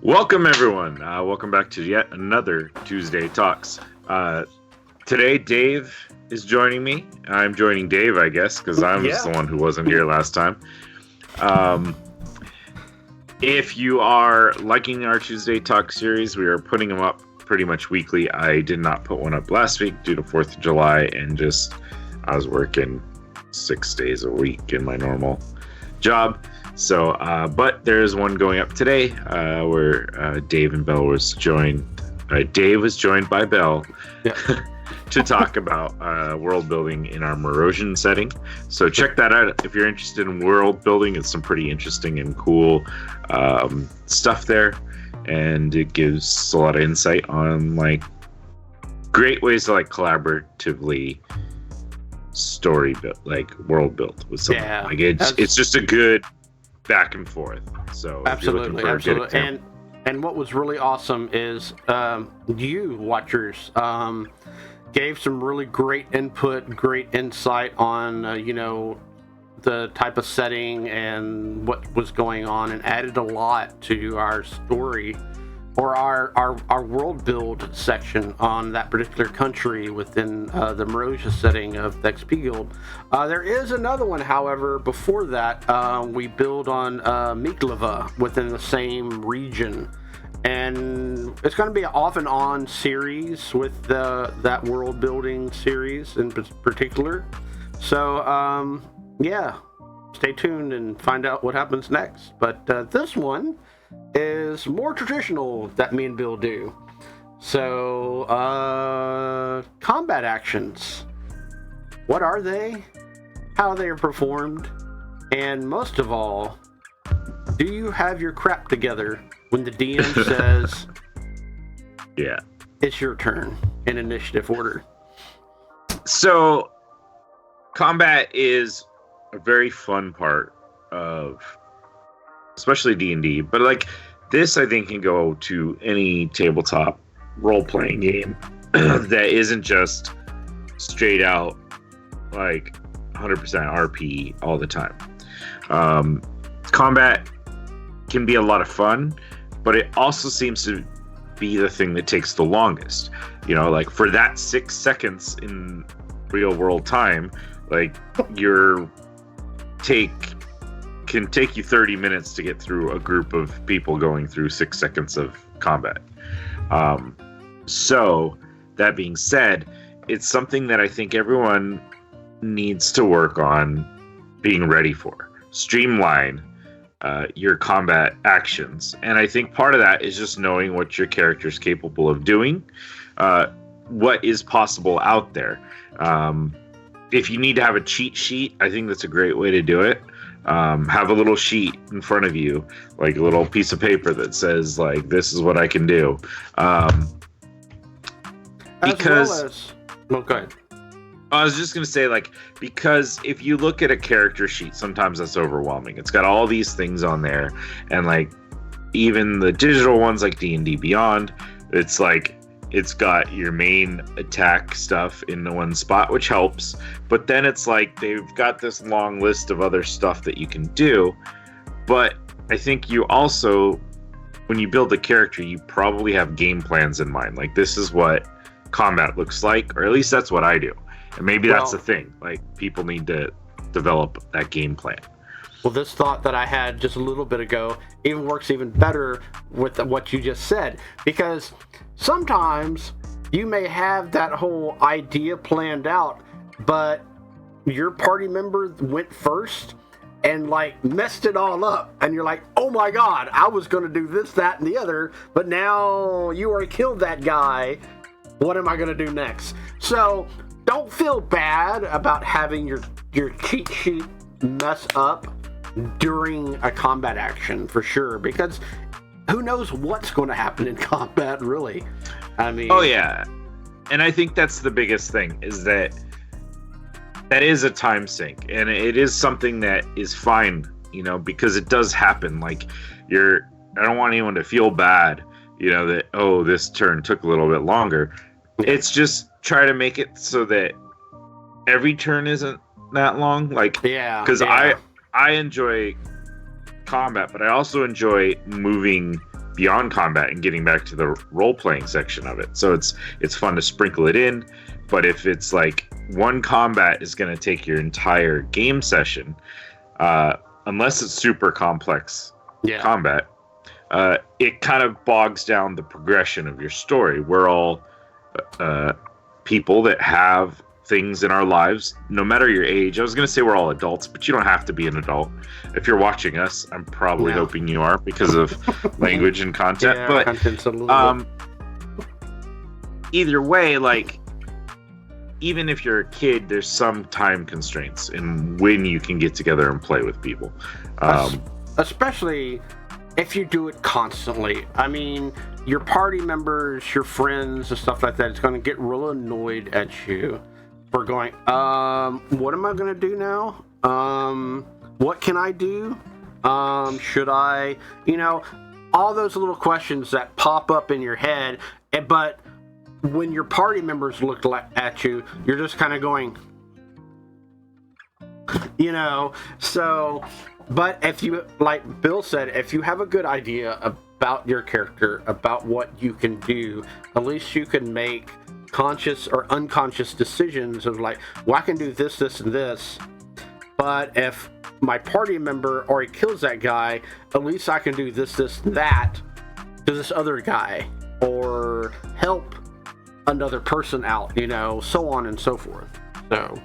Welcome, everyone. Welcome back to yet another Tuesday Talks. Today, Dave is joining me. I'm joining Dave, I guess, because I was the one who wasn't here last time. If you are liking our Tuesday Talk series, we are putting them up pretty much weekly. I did not put one up last week due to 4th of July, and I was working 6 days a week in my normal job. So, but there is one going up today where Dave and Bell was joined. Dave was joined by Bell to talk about world building in our Morosian setting. So check that out if you're interested in world building. It's some pretty interesting and cool stuff there, and it gives a lot of insight on great ways to collaboratively story build, world build with someone. It's just a good back and forth. So absolutely. And what was really awesome is you watchers gave some really great input, great insight on the type of setting and what was going on, and added a lot to our story or our world build section on that particular country within the Morosia setting of the XP Guild. There is another one, however, before that. We build on Miklova within the same region. And it's going to be an off and on series with that world building series in particular. So, stay tuned and find out what happens next. But this one is more traditional that me and Bill do. So, combat actions. What are they? How they are performed? And most of all, do you have your crap together when the DM says, it's your turn in initiative order? So, combat is a very fun part of especially D&D, but this I think can go to any tabletop role-playing game that isn't just straight out 100% RP all the time. Combat can be a lot of fun, but it also seems to be the thing that takes the longest. For that 6 seconds in real world time, your take can take you 30 minutes to get through a group of people going through 6 seconds of combat. So that being said, it's something that I think everyone needs to work on being ready for. Streamline your combat actions. And I think part of that is just knowing what your character is capable of doing, what is possible out there. If you need to have a cheat sheet, I think that's a great way to do it. Have a little sheet in front of you, a little piece of paper that says, this is what I can do. Because okay. I was just going to say, because if you look at a character sheet, sometimes that's overwhelming. It's got all these things on there, and even the digital ones like D&D Beyond, it's it's got your main attack stuff in the one spot, which helps. But then it's they've got this long list of other stuff that you can do. But I think you also, when you build a character, you probably have game plans in mind. This is what combat looks like, or at least that's what I do. And maybe that's the thing. People need to develop that game plan. Well, this thought that I had just a little bit ago even works even better with what you just said, because sometimes you may have that whole idea planned out, but your party member went first and messed it all up, and you're oh my god, I was going to do this, that, and the other, but now you already killed that guy. What am I going to do next? So don't feel bad about having your cheat sheet mess up during a combat action, for sure, because who knows what's going to happen in combat, really. I mean, oh yeah, and I think that's the biggest thing, is that is a time sink, and it is something that is fine, because it does happen. I don't want anyone to feel bad, that this turn took a little bit longer. It's just try to make it so that every turn isn't that long, because I enjoy combat, but I also enjoy moving beyond combat and getting back to the role playing section of it. So it's fun to sprinkle it in. But if it's like one combat is going to take your entire game session, unless it's super complex combat, it kind of bogs down the progression of your story. We're all people that have things in our lives, no matter your age. I was going to say we're all adults, but you don't have to be an adult. If you're watching us, I'm probably hoping you are because of language and content. Yeah, but content's a little either way, like, even if you're a kid, there's some time constraints in when you can get together and play with people. Especially if you do it constantly. I mean, your party members, your friends, and stuff like that, it's going to get real annoyed at you for going, what am I going to do now? What can I do? Should I, all those little questions that pop up in your head, but when your party members look at you, you're just kind of going, so, but if you, like Bill said, if you have a good idea about your character, about what you can do, at least you can make conscious or unconscious decisions of like, well, I can do this, this, and this, but if my party member already kills that guy, at least I can do this, this, and that to this other guy, or help another person out, so on and so forth. So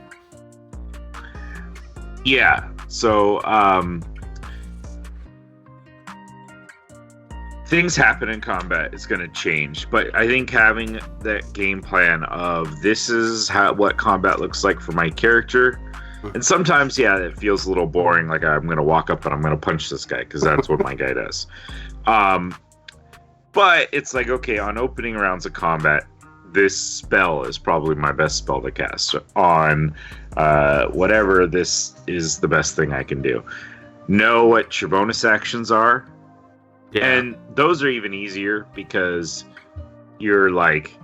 yeah, so things happen in combat. It's going to change, but I think having that game plan of this is what combat looks like for my character, and sometimes it feels a little boring, like I'm going to walk up and I'm going to punch this guy because that's what my guy does, but it's like, okay, on opening rounds of combat, this spell is probably my best spell to cast on whatever. This is the best thing I can do. Know what your bonus actions are. Yeah. And those are even easier because you're like,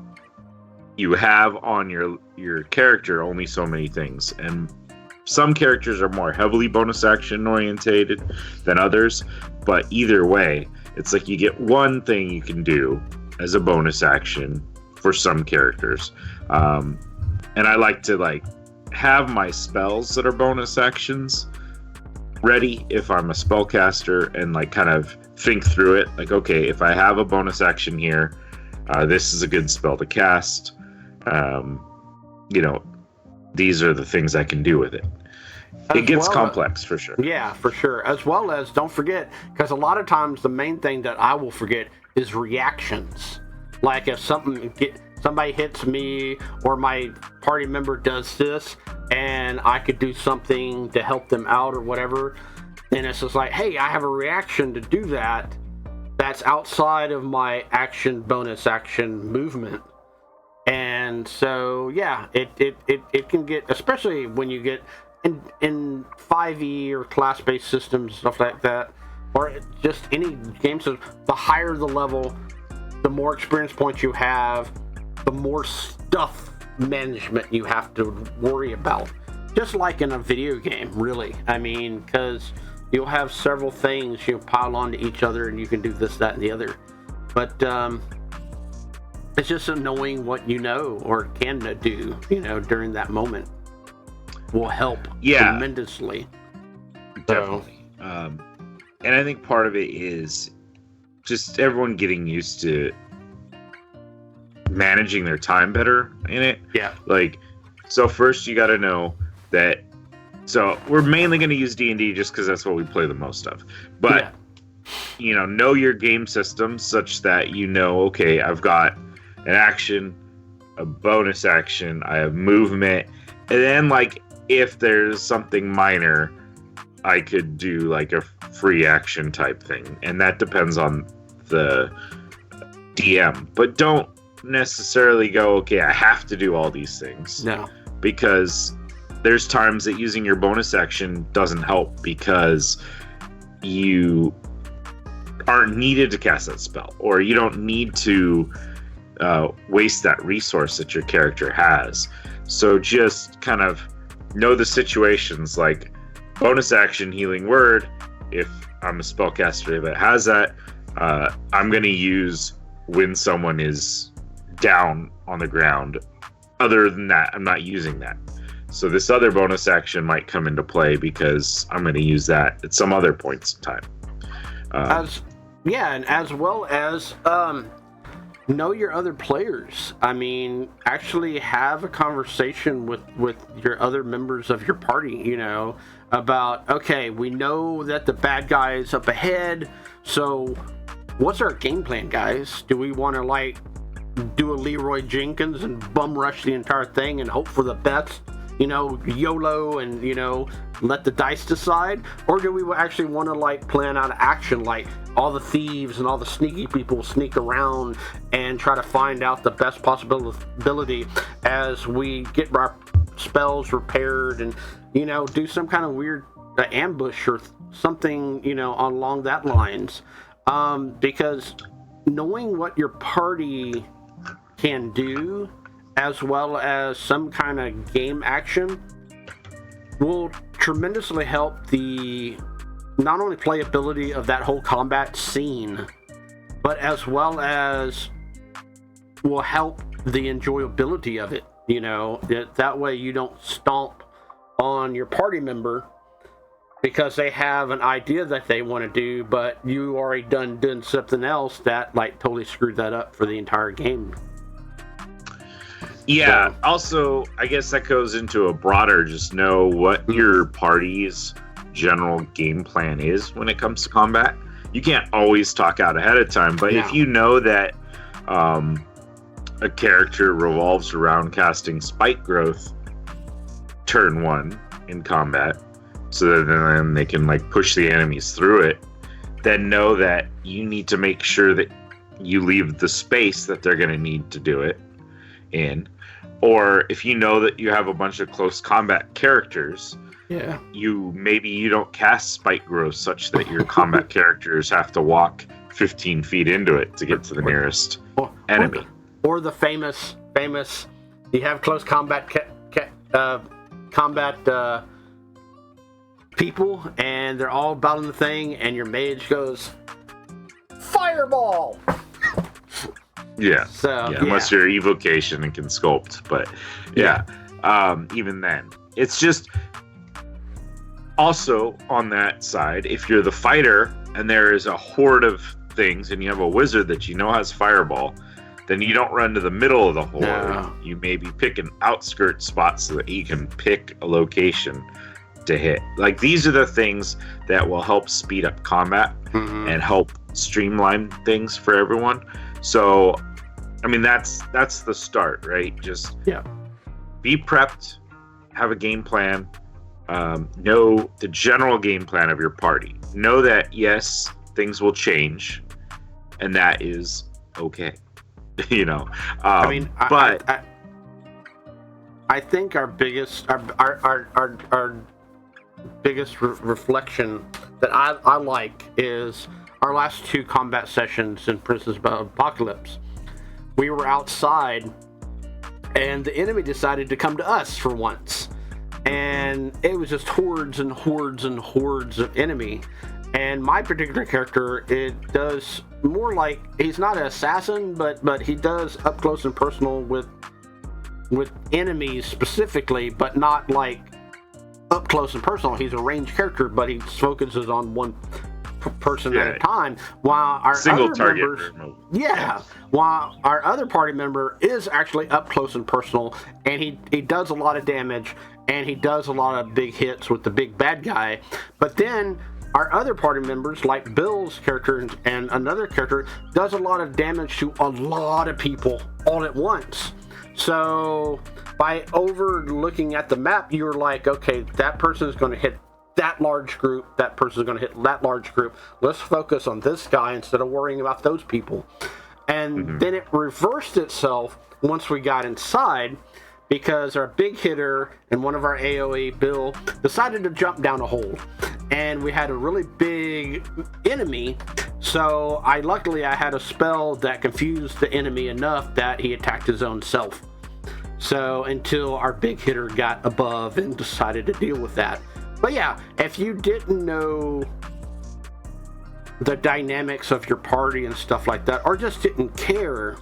you have on your character only so many things. And some characters are more heavily bonus action orientated than others. But either way, it's like you get one thing you can do as a bonus action for some characters. And I like to have my spells that are bonus actions ready if I'm a spellcaster, and kind of think through it. Like, okay, if I have a bonus action here, this is a good spell to cast. These are the things I can do with it. It gets complex for sure. Yeah, for sure. As well as, don't forget, because a lot of times the main thing that I will forget is reactions. Like if somebody hits me or my party member does this, and I could do something to help them out or whatever, and it's just like, hey, I have a reaction to do that that's outside of my bonus action movement. And so it can get, especially when you get in 5e or class-based systems, stuff like that, or just any game system, the higher the level, the more experience points you have, the more stuff management you have to worry about. Just like in a video game, really. I mean, because you'll have several things pile onto each other, and you can do this, that, and the other. But it's just knowing what you know or can do, during that moment will help tremendously. Definitely. And I think part of it is just everyone getting used to managing their time better in it. Yeah. So first you got to know that. So we're mainly going to use D&D just because that's what we play the most of. But know your game system such that okay, I've got an action, a bonus action, I have movement, and then if there's something minor, I could do a free action type thing, and that depends on the DM. But don't necessarily go, okay, I have to do all these things. No. Because there's times that using your bonus action doesn't help because you aren't needed to cast that spell, or you don't need to waste that resource that your character has. So just kind of know the situations, like bonus action healing word. If I'm a spellcaster that has that, I'm going to use when someone is down on the ground. Other than that, I'm not using that. So this other bonus action might come into play because I'm going to use that at some other points in time. And as well as know your other players. I mean, actually have a conversation with your other members of your party, you know, about, okay, we know that the bad guy is up ahead, so what's our game plan, guys? Do we want to, like, do a Leroy Jenkins and bum rush the entire thing and hope for the best? You know, YOLO and, you know, let the dice decide? Or do we actually want to, like, plan out action, like all the thieves and all the sneaky people sneak around and try to find out the best possibility as we get our spells repaired and, you know, do some kind of weird ambush or something, you know, along that lines. Because knowing what your party can do, as well as some kind of game action, will tremendously help the not only playability of that whole combat scene, but as well as will help the enjoyability of it. You know, that way you don't stomp on your party member because they have an idea that they want to do, but you already done something else that, like, totally screwed that up for the entire game. Yeah, so, also, I guess that goes into a broader, just know what your party's general game plan is when it comes to combat. You can't always talk out ahead of time, but if you know that a character revolves around casting spike growth turn 1 in combat, so that then they can, like, push the enemies through it, then know that you need to make sure that you leave the space that they're going to need to do it in. Or if you know that you have a bunch of close combat characters, you don't cast spike growth such that your combat characters have to walk 15 feet into it to get to the nearest enemy. Or the famous, you have close combat people, and they're all battling the thing, and your mage goes, fireball! Yeah. So, unless you're evocation and can sculpt, but even then, it's just also on that side. If you're the fighter and there is a horde of things, and you have a wizard that you know has fireball, then you don't run to the middle of the horde. No. You maybe pick an outskirt spot so that you can pick a location to hit. Like, these are the things that will help speed up combat and help streamline things for everyone. So, I mean, that's the start, right? Just be prepped, have a game plan, know the general game plan of your party. Know that, yes, things will change, and that is okay. You know, I mean, I think our biggest reflection that I like is our last 2 combat sessions in Princess Apocalypse. We were outside, and the enemy decided to come to us for once, and it was just hordes and hordes and hordes of enemy. And my particular character, it does more like, he's not an assassin, but he does up close and personal with enemies specifically, but not like up close and personal. He's a ranged character, but he focuses on one person at a time, while our single other target members, while our other party member is actually up close and personal, and he does a lot of damage, and he does a lot of big hits with the big bad guy. But then our other party members, like Bill's character and another character, does a lot of damage to a lot of people all at once. So by overlooking at the map, you're like, okay, that person is going to hit that large group, that person is going to hit that large group. Let's focus on this guy instead of worrying about those people. And then it reversed itself once we got inside, because our big hitter and one of our AoE, Bill, decided to jump down a hole. And we had a really big enemy, so luckily I had a spell that confused the enemy enough that he attacked his own self. So until our big hitter got above and decided to deal with that. But yeah, if you didn't know the dynamics of your party and stuff like that, or just didn't care,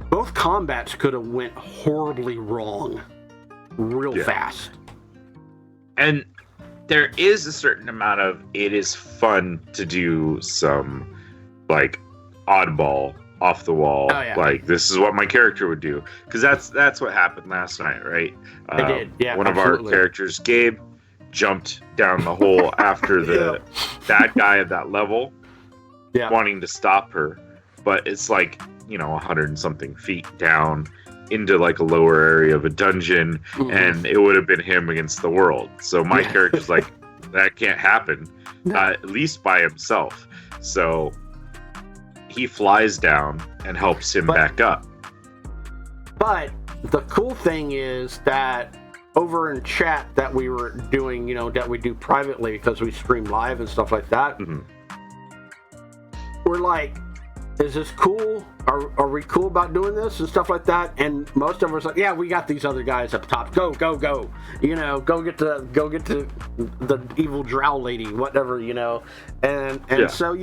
both combats could have went horribly wrong real fast. And there is a certain amount of, it is fun to do some like oddball, off the wall, like this is what my character would do, because that's what happened last night, right? It did. Yeah, one of our characters, Gabe, jumped down the hole after the bad guy of that level, wanting to stop her, but it's like, you know, 100 and something feet down into like a lower area of a dungeon, and it would have been him against the world. So my character's like, that can't happen, at least by himself. So he flies down and helps him back up. But the cool thing is that over in chat that we were doing, you know, that we do privately because we stream live and stuff like that, we're like, is this cool? Are we cool about doing this and stuff like that? And most of us are like, yeah, we got these other guys up top. Go. You know, go get to the evil drow lady, whatever, you know. And so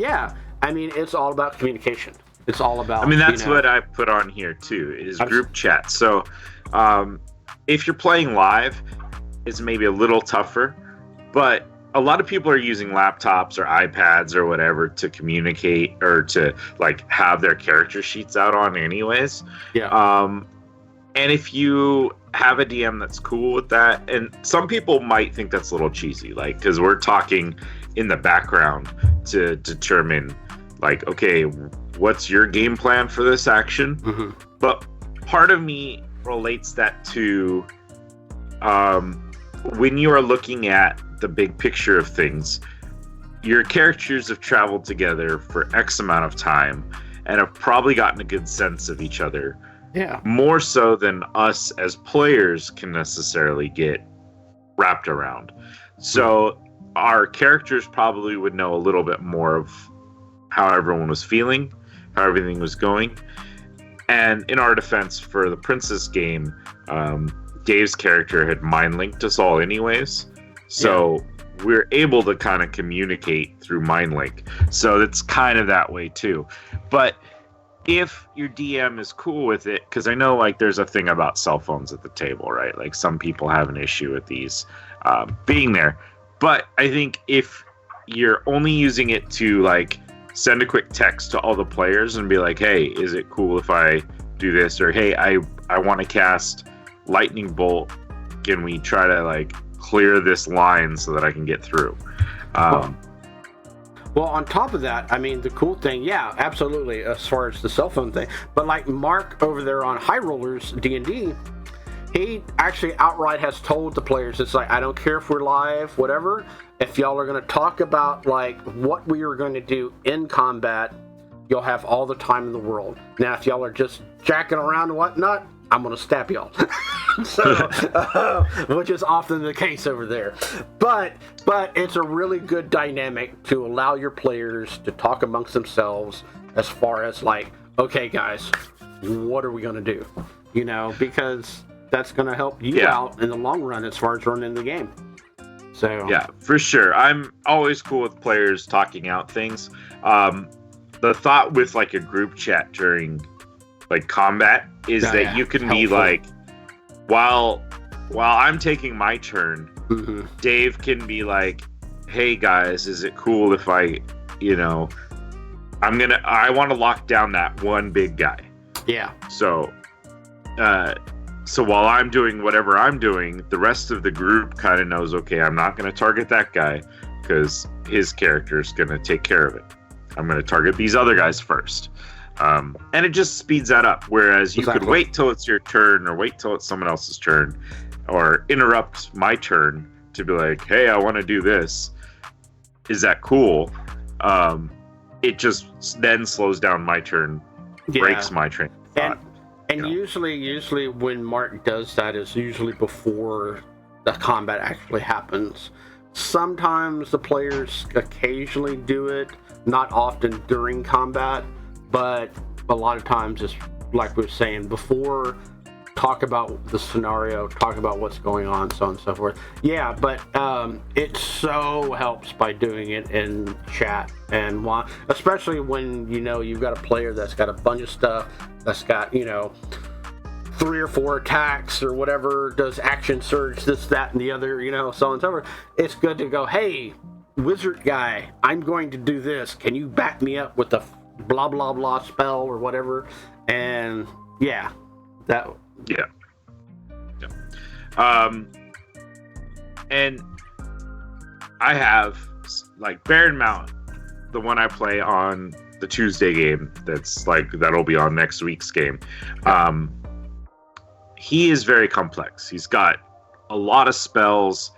I mean, it's all about communication. It's all about, I mean, that's what I put on here too, is group chat. So if you're playing live, it's maybe a little tougher, but a lot of people are using laptops or iPads or whatever to communicate or to like have their character sheets out on anyways. And if you have a DM that's cool with that, and some people might think that's a little cheesy, like, because we're talking in the background to determine like, okay, what's your game plan for this action? But part of me relates that to when you are looking at the big picture of things, your characters have traveled together for X amount of time and have probably gotten a good sense of each other. More so than us as players can necessarily get wrapped around. So our characters probably would know a little bit more of how everyone was feeling, how everything was going. And in our defense, for the Princess game, Dave's character had mind linked us all anyways. So we're able to kind of communicate through mind link. So it's kind of that way too. But if your DM is cool with it, because I know like there's a thing about cell phones at the table, right? Like some people have an issue with these being there. But I think if you're only using it to like send a quick text to all the players and be like, hey, is it cool if I do this? Or hey, I want to cast lightning bolt. Can we try to like clear this line so that I can get through? Well, on top of that, I mean, the cool thing, absolutely, as far as the cell phone thing. But like Mark over there on High Rollers D&D, he actually outright has told the players, it's like, I don't care if we're live, whatever. If y'all are going to talk about like what we are going to do in combat, you'll have all the time in the world. Now, if y'all are just jacking around and whatnot, I'm going to stab y'all. So, which is often the case over there. But it's a really good dynamic to allow your players to talk amongst themselves as far as like, okay, guys, what are we going to do? You know, because that's going to help you out in the long run as far as running the game. So yeah, for sure. I'm always cool with players talking out things. The thought with like a group chat during like combat is that you can be like, while I'm taking my turn, Dave can be like, hey guys, is it cool if I want to lock down that one big guy. So while I'm doing whatever I'm doing, the rest of the group kind of knows, okay, I'm not going to target that guy because his character is going to take care of it. I'm going to target these other guys first. And it just speeds that up. Whereas you could wait till it's your turn or wait till it's someone else's turn or interrupt my turn to be like, hey, I want to do this. Is that cool? It just then slows down my turn, breaks my train of thought. And usually when Mark does that is usually before the combat actually happens. Sometimes the players occasionally do it, not often during combat, but a lot of times it's like we were saying before talk about the scenario, talk about what's going on, so on and so forth. Yeah, but it so helps by doing it in chat, and especially when you've got a player that's got a bunch of stuff, that's got 3 or 4 attacks or whatever, does action surge, this, that, and the other, so on and so forth. It's good to go, hey, wizard guy, I'm going to do this. Can you back me up with a blah blah blah spell or whatever? And yeah. And I have Baron Mount, the one I play on the Tuesday game. That'll be on next week's game. He is very complex. He's got a lot of spells.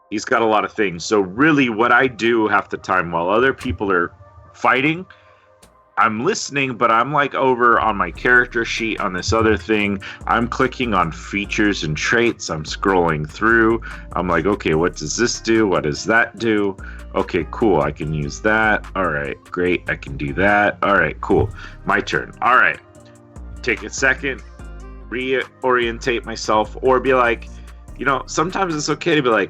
He's got a lot of things. So really, what I do half the time while other people are fighting, I'm listening, but I'm over on my character sheet on this other thing. I'm clicking on features and traits. I'm scrolling through. I'm okay, what does this do? What does that do? Okay, cool. I can use that. All right, great. I can do that. All right, cool. My turn. All right. Take a second, reorientate myself, or be sometimes it's okay to be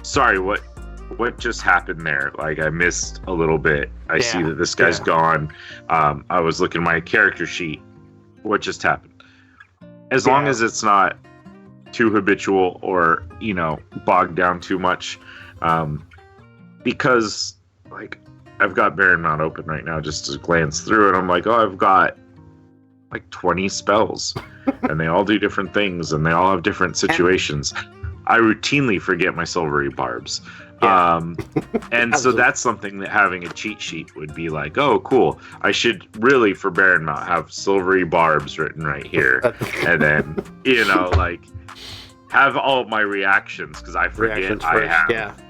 sorry, what just happened there? I missed a little bit. I see that this guy's gone. I was looking at my character sheet. What just happened? As long as it's not too habitual or, bogged down too much. Because, I've got Baron Mount open right now just to glance through it. I'm I've got 20 spells. And they all do different things, and they all have different situations. I routinely forget my silvery barbs. And so that's something that having a cheat sheet would be oh, cool. I should really, for Baron Mount, have silvery barbs written right here. And then, have all of my reactions, because I forget I have.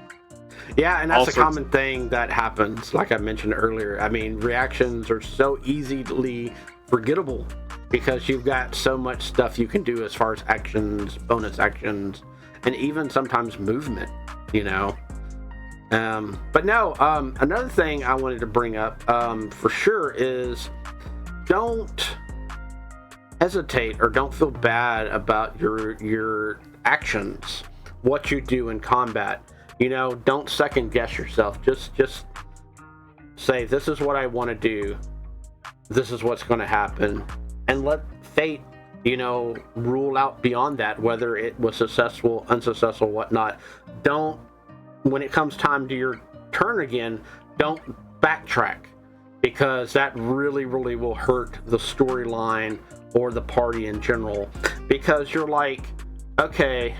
Yeah, and that's a common thing that happens, like I mentioned earlier. I mean, reactions are so easily forgettable because you've got so much stuff you can do as far as actions, bonus actions, and even sometimes movement, But no, another thing I wanted to bring up for sure is don't hesitate or don't feel bad about your actions, what you do in combat. Don't second guess yourself. Just say, this is what I want to do. This is what's going to happen. And let fate, rule out beyond that, whether it was successful, unsuccessful, whatnot. When it comes time to your turn again, don't backtrack, because that really, really will hurt the storyline or the party in general. Because you're okay,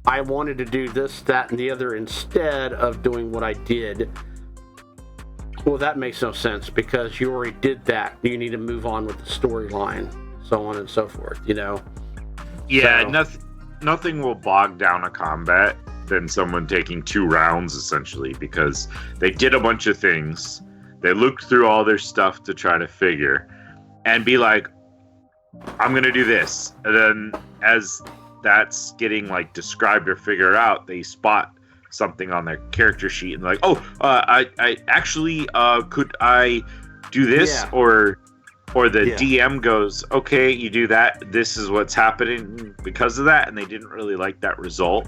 I wanted to do this, that, and the other instead of doing what I did. Well, that makes no sense, because you already did that. You need to move on with the storyline, so on and so forth, Yeah, nothing will bog down a combat than someone taking 2 rounds, essentially, because they did a bunch of things. They looked through all their stuff to try to figure, and be I'm going to do this. And then as that's getting described or figured out, they spot something on their character sheet and I actually could I do this? Or the DM goes, okay, you do that, this is what's happening because of that, and they didn't really like that result.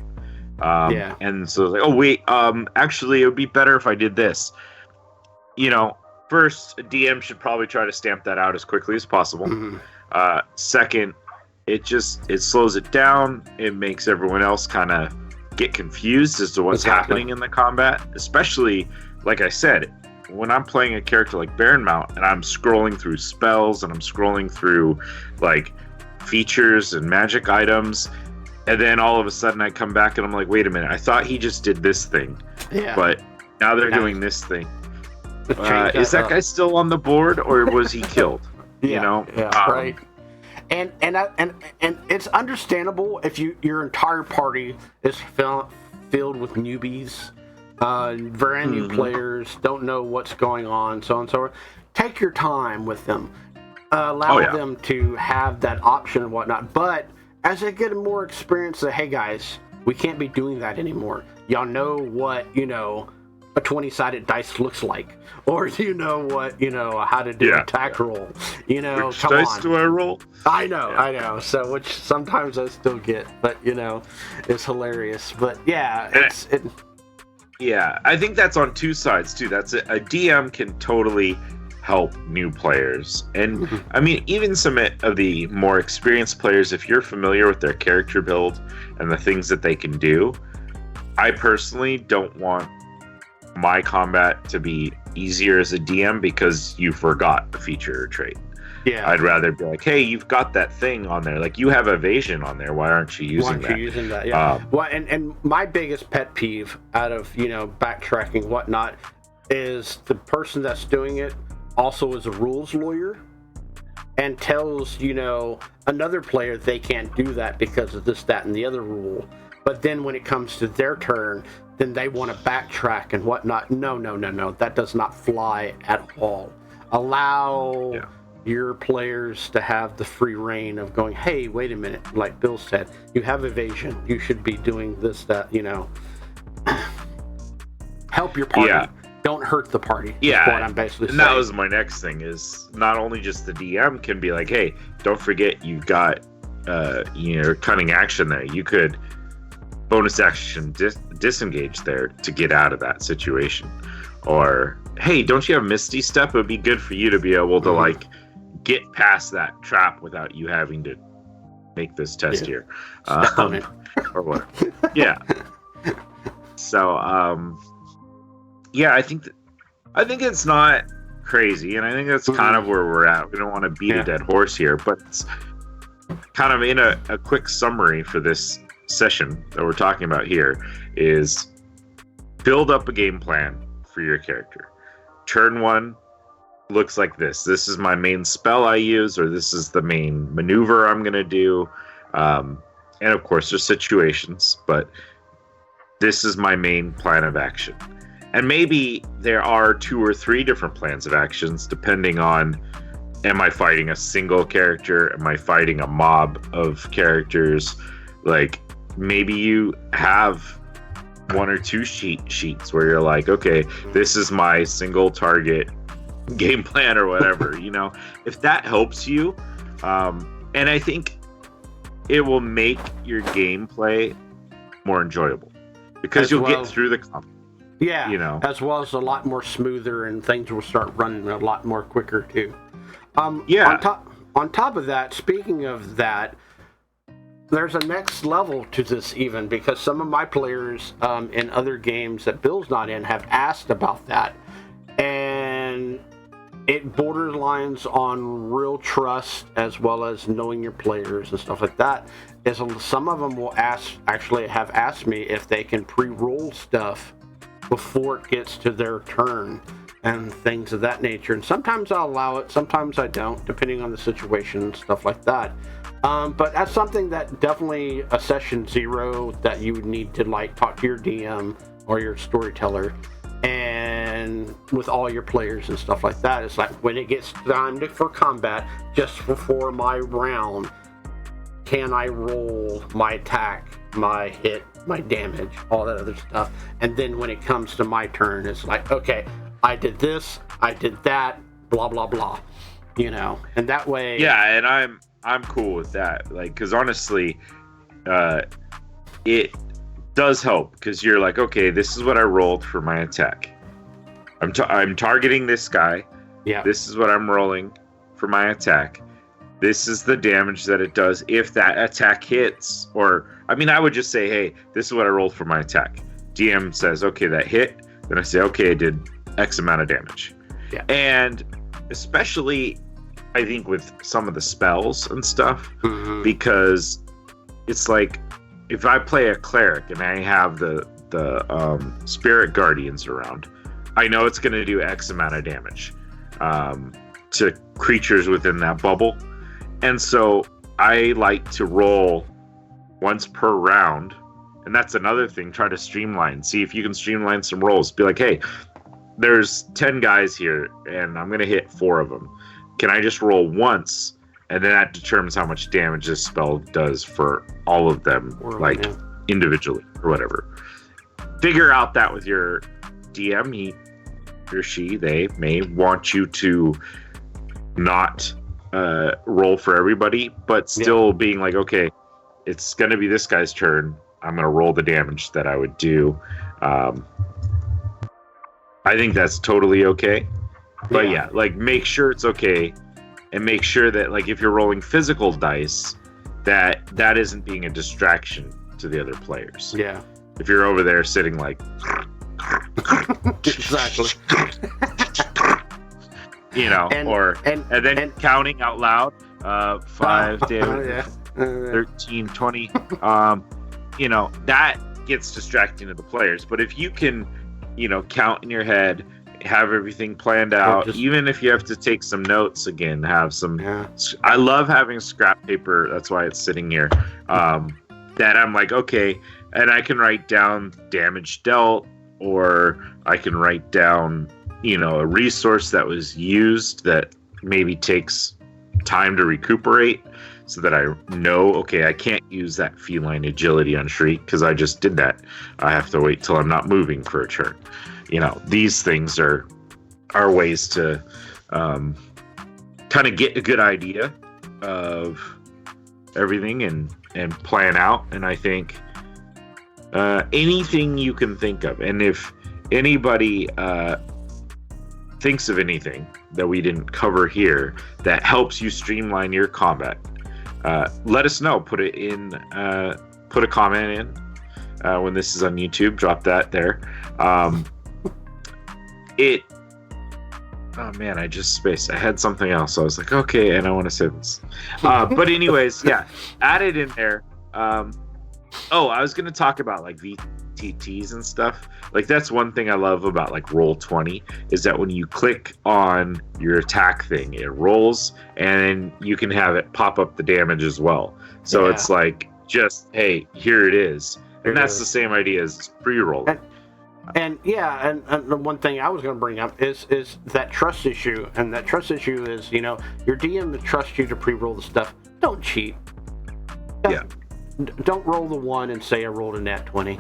And so oh wait, actually it would be better if I did this. First, a DM should probably try to stamp that out as quickly as possible. Mm-hmm. Second, it slows it down. It makes everyone else kind of get confused as to what's happening in the combat, especially, like I said, when I'm playing a character like Baron Mount and I'm scrolling through spells and I'm scrolling through features and magic items, and then all of a sudden I come back and I'm wait a minute, I thought he just did this thing, but now they're doing this thing. Is that guy still on the board, or was he killed? Right. And it's understandable if your entire party is filled with newbies, brand new players, don't know what's going on, so on and so forth. Take your time with them. Allow them to have that option and whatnot. But as they get more experience, say, hey guys, we can't be doing that anymore. Y'all know what, a 20-sided dice looks like, or you know what, how to do an attack roll. Which come dice on. do I roll? I know. So, which sometimes I still get, but it's hilarious. But yeah, Yeah, I think that's on two sides too. That's a DM can totally help new players, and I mean, even some of the more experienced players, if you're familiar with their character build and the things that they can do. I personally don't want my combat to be easier as a DM because you forgot a feature or trait. Yeah, I'd rather be like, hey, you've got that thing on there, like you have evasion on there. Why aren't you using that? Yeah. Well, and my biggest pet peeve out of backtracking whatnot is the person that's doing it also is a rules lawyer and tells another player they can't do that because of this, that, and the other rule. But then when it comes to their turn, then they want to backtrack and whatnot. No. That does not fly at all. Allow your players to have the free reign of going, hey, wait a minute. Like Bill said, you have evasion. You should be doing this, that, help your party. Yeah. Don't hurt the party. Yeah, what I'm basically saying. That was my next thing is not only just the DM can be like, hey, don't forget you've got cunning action there. You could bonus action disengage there to get out of that situation. Or, hey, don't you have Misty Step? It would be good for you to be able to like get past that trap without you having to make this test here. Step on it. Or what? Yeah. So, I think it's not crazy, and I think that's kind of where we're at. We don't want to beat a dead horse here, but it's kind of in a quick summary for this session that we're talking about here is build up a game plan for your character. Turn 1 looks like this. This is my main spell I use, or this is the main maneuver I'm going to do. And of course, there's situations, but this is my main plan of action. And maybe there are 2 or 3 different plans of actions, depending on, am I fighting a single character? Am I fighting a mob of characters? Like, maybe you have 1 or 2 sheets where you're like, okay, this is my single target game plan or whatever, if that helps you. And I think it will make your gameplay more enjoyable because you'll get through the combat. Yeah, as well as a lot more smoother, and things will start running a lot more quicker too. On top of that, speaking of that, there's a next level to this even, because some of my players in other games that Bill's not in have asked about that, and it borderlines on real trust as well as knowing your players and stuff like that. Some of them will have asked me if they can pre-roll stuff before it gets to their turn and things of that nature. And sometimes I'll allow it, sometimes I don't, depending on the situation and stuff like that. But that's something that definitely a session 0 that you would need to talk to your DM or your storyteller and with all your players and stuff like that. It's like when it gets time for combat, just before my round, can I roll my attack, my hit, my damage, all that other stuff. And then when it comes to my turn, it's like, okay, I did this, I did that, blah blah blah, and that way. Yeah, and I'm cool with that, because honestly, it does help, because you're like, okay, this is what I rolled for my attack. I'm targeting this guy. Yeah. This is what I'm rolling for my attack. This is the damage that it does if that attack hits. Or, I would just say, hey, this is what I rolled for my attack. DM says, okay, that hit. Then I say, okay, I did X amount of damage. Yeah. And especially, I think, with some of the spells and stuff, because it's like, if I play a cleric and I have the spirit guardians around, I know it's going to do X amount of damage to creatures within that bubble. And so I like to roll once per round. And that's another thing. Try to streamline. See if you can streamline some rolls. Be like, hey, there's 10 guys here, and I'm going to hit 4 of them. Can I just roll once? And then that determines how much damage this spell does for all of them, individually or whatever. Figure out that with your DM, he or she, they may want you to not roll for everybody, but still being like, okay, it's going to be this guy's turn. I'm going to roll the damage that I would do. I think that's totally okay. But yeah, like make sure it's okay, and make sure that like if you're rolling physical dice, that isn't being a distraction to the other players. Yeah. If you're over there sitting like exactly. You know, and then counting out loud, 5, 13, 20. You know, that gets distracting to the players. But if you can, you know, count in your head, have everything planned out, even if you have to take some notes again, have some. Yeah. I love having scrap paper. That's why it's sitting here. That I'm like, okay, and I can write down damage dealt, or I can write down, you know, a resource that was used that maybe takes time to recuperate, so that I know, okay, I can't use that feline agility on Shriek because I just did that. I have to wait till I'm not moving for a turn. You know, these things are ways to kind of get a good idea of everything and plan out. And I think anything you can think of, and if anybody thinks of anything that we didn't cover here that helps you streamline your combat, let us know. Put it in, put a comment in when this is on YouTube. Drop that there. Oh man, I just spaced. I had something else. So I was like, okay, and I want to say this. But anyways, yeah, add it in there. I was going to talk about like VTTs and stuff. Like that's one thing I love about like Roll20 is that when you click on your attack thing, it rolls, and you can have it pop up the damage as well. So it's like just, hey, here it is. And that's the same idea as pre-rolling. And the one thing I was going to bring up is that trust issue, and that trust issue is, you know, your DM trusts you to pre-roll the stuff. Don't cheat. Don't roll the 1 and say I rolled a nat 20.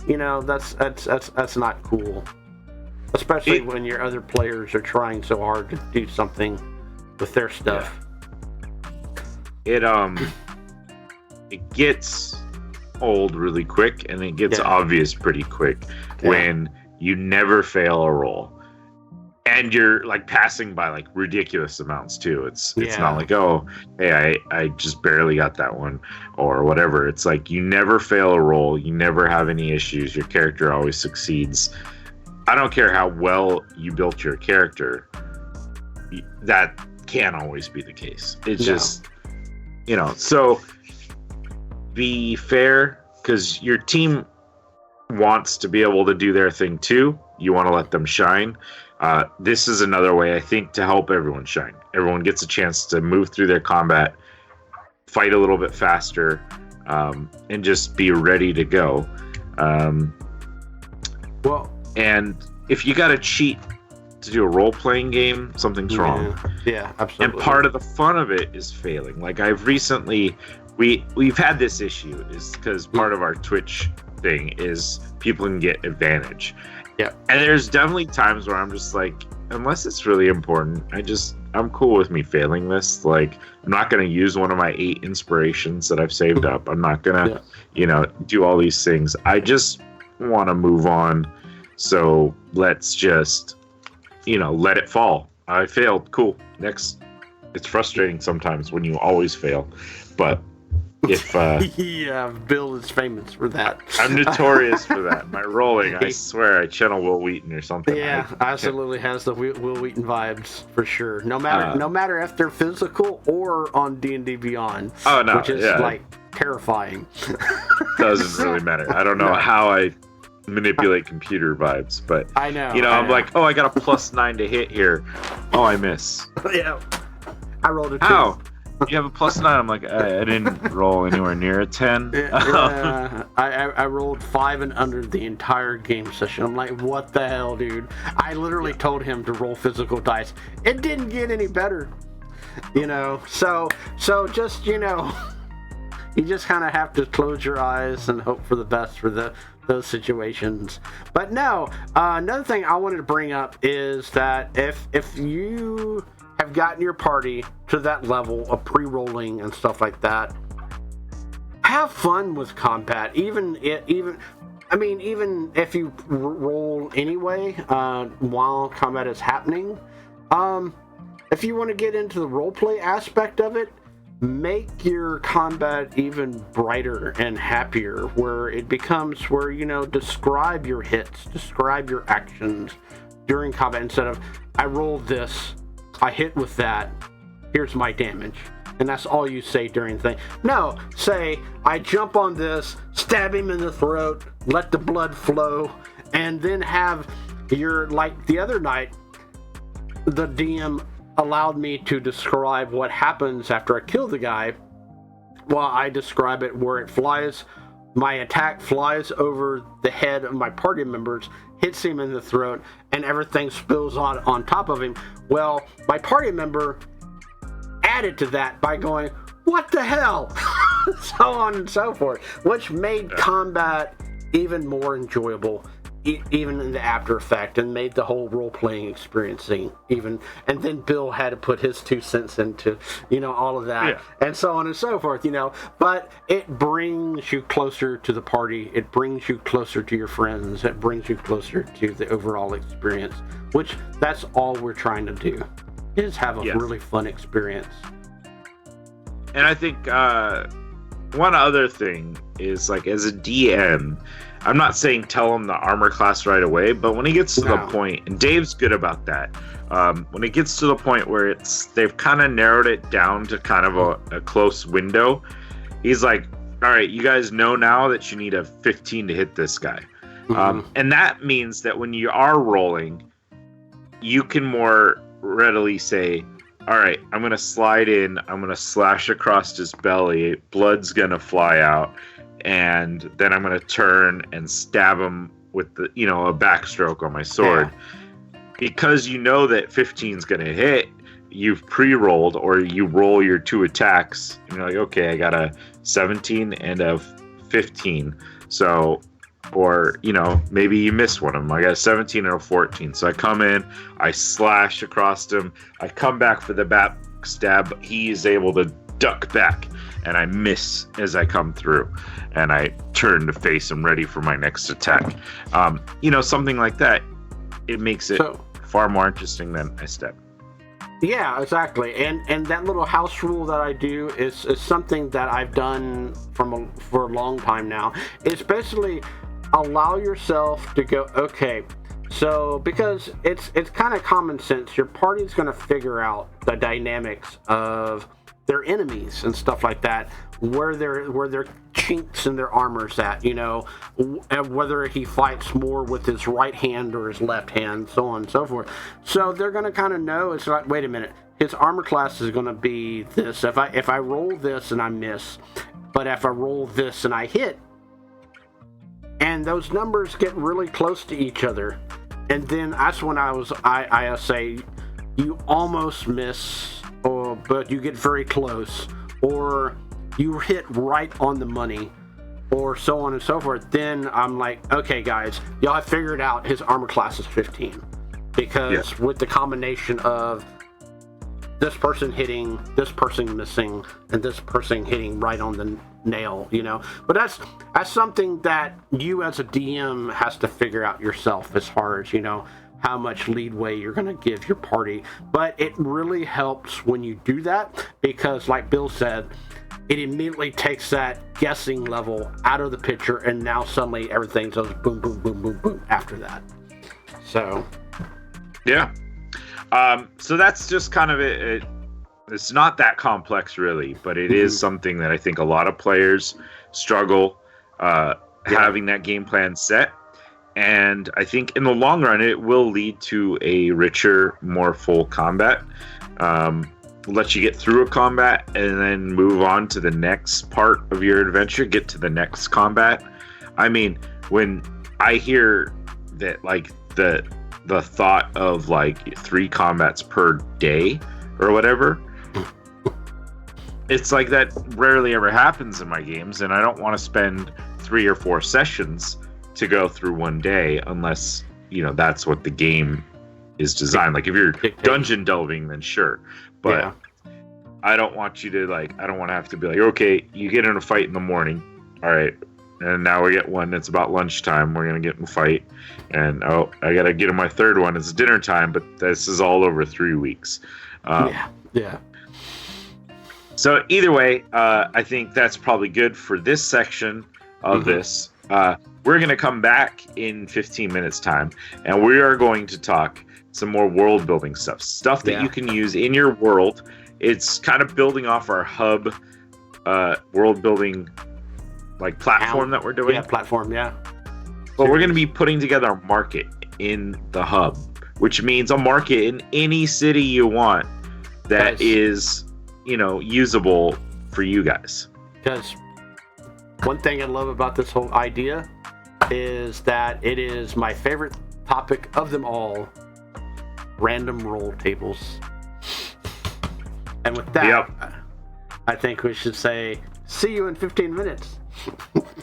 You know, that's not cool. Especially when your other players are trying so hard to do something with their stuff. Yeah. It gets old really quick, and it gets obvious pretty quick when you never fail a roll, and you're like passing by like ridiculous amounts too. It's not like, oh, hey, I just barely got that one or whatever. It's like you never fail a roll, you never have any issues, your character always succeeds. I don't care how well you built your character, that can't always be the case. It's just, you know, so be fair, because your team wants to be able to do their thing too. You want to let them shine. This is another way, I think, to help everyone shine. Everyone gets a chance to move through their combat, fight a little bit faster, and just be ready to go. And if you got to cheat to do a role-playing game, something's wrong. Yeah, absolutely. And part of the fun of it is failing. Like I've recently, we've had this issue is because part of our Twitch thing is people can get advantage. Yeah. And there's definitely times where I'm just like, unless it's really important, I'm cool with me failing this. Like, I'm not going to use one of my 8 inspirations that I've saved up. I'm not going to, do all these things. I just want to move on. So let's just, let it fall. I failed. Cool. Next. It's frustrating sometimes when you always fail. But if Bill is famous for that. I'm notorious for that. My rolling, I swear, I channel Will Wheaton or something. Yeah, absolutely has the Will Wheaton vibes for sure. No matter if they're physical or on D&D Beyond. Oh no, which is like terrifying. Doesn't really matter. I don't know how I manipulate computer vibes, but I know. I'm like, oh, I got a +9 to hit here. Oh, I miss. Yeah, I rolled a 2. How? You have a +9. I'm like, I didn't roll anywhere near a 10. I rolled 5 and under the entire game session. I'm like, what the hell, dude? I literally told him to roll physical dice. It didn't get any better, So just you just kind of have to close your eyes and hope for the best for the those situations. But no, another thing I wanted to bring up is that if you have gotten your party to that level of pre-rolling and stuff like that, have fun with combat. Even if you roll anyway while combat is happening, if you want to get into the roleplay aspect of it, make your combat even brighter and happier, where it becomes where, describe your hits, describe your actions during combat, instead of, I rolled this, I hit with that, here's my damage. And that's all you say during the thing. No, say, I jump on this, stab him in the throat, let the blood flow, and then have like the other night, the DM allowed me to describe what happens after I kill the guy. Well, I describe it where it flies, my attack flies over the head of my party members, hits him in the throat, and everything spills on top of him. Well, my party member added to that by going, what the hell? So on and so forth, which made combat even more enjoyable, even in the after effect, and made the whole role-playing experiencing even. And then Bill had to put his 2 cents into, all of that, and so on and so forth, But it brings you closer to the party. It brings you closer to your friends. It brings you closer to the overall experience, which that's all we're trying to do, is have a really fun experience. And I think one other thing is, like, as a DM, I'm not saying tell him the armor class right away, but when he gets to the point, and Dave's good about that, when it gets to the point where they've kind of narrowed it down to kind of a close window, he's like, all right, you guys know now that you need a 15 to hit this guy. And that means that when you are rolling, you can more readily say, all right, I'm going to slide in, I'm going to slash across his belly, blood's going to fly out, and then I'm going to turn and stab him with a backstroke on my sword. Because you know that 15 is going to hit, you've pre-rolled, or you roll your 2 attacks, and you're like, okay, I got a 17 and a 15. So, or, maybe you miss one of them. I got a 17 and a 14. So I come in, I slash across him, I come back for the back stab, he is able to duck back, and I miss as I come through, and I turn to face him ready for my next attack. Something like that. It makes it far more interesting than a step. Yeah, exactly. And that little house rule that I do is something that I've done for a long time now. It's basically allow yourself to go, okay, so because it's kind of common sense, your party's going to figure out the dynamics of their enemies and stuff like that, where their chinks in their armor's at, and whether he fights more with his right hand or his left hand, so on and so forth. So they're going to kind of know, it's like, wait a minute, his armor class is going to be this. If I roll this and I miss, but if I roll this and I hit, and those numbers get really close to each other, and then that's when I say, you almost miss, but you get very close, or you hit right on the money, or so on and so forth. Then I'm like, okay, guys, y'all have figured out his armor class is 15, because with the combination of this person hitting, this person missing, and this person hitting right on the nail, But that's something that you as a DM has to figure out yourself, as far as, how much leadway you're going to give your party. But it really helps when you do that, because like Bill said, it immediately takes that guessing level out of the picture, and now suddenly everything goes boom, boom, boom, boom, boom after that. So, yeah. So that's just kind of it. It's not that complex, really, but it is something that I think a lot of players struggle having that game plan set. And I think in the long run, it will lead to a richer, more full combat. Let you get through a combat and then move on to the next part of your adventure, get to the next combat. I mean, when I hear that, like, the thought of like 3 combats per day or whatever, it's like that rarely ever happens in my games, and I don't want to spend 3 or 4 sessions to go through one day unless, that's what the game is designed. Like if you're dungeon delving, then sure. But I don't want you to I don't want to have to be like, okay, you get in a fight in the morning. All right. And now we get one that's about lunchtime. We're going to get in a fight. And, I got to get in my third one. It's dinner time, but this is all over 3 weeks. Yeah. So either way, I think that's probably good for this section of this. We're going to come back in 15 minutes time, and we are going to talk some more world building stuff that you can use in your world. It's kind of building off our hub world building platform that we're doing. Yeah, platform, yeah. But we're going to be putting together a market in the hub, which means a market in any city you want that is, usable for you guys. Because one thing I love about this whole idea is that it is my favorite topic of them all, random roll tables. And with that, I think we should say, see you in 15 minutes.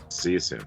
See you soon.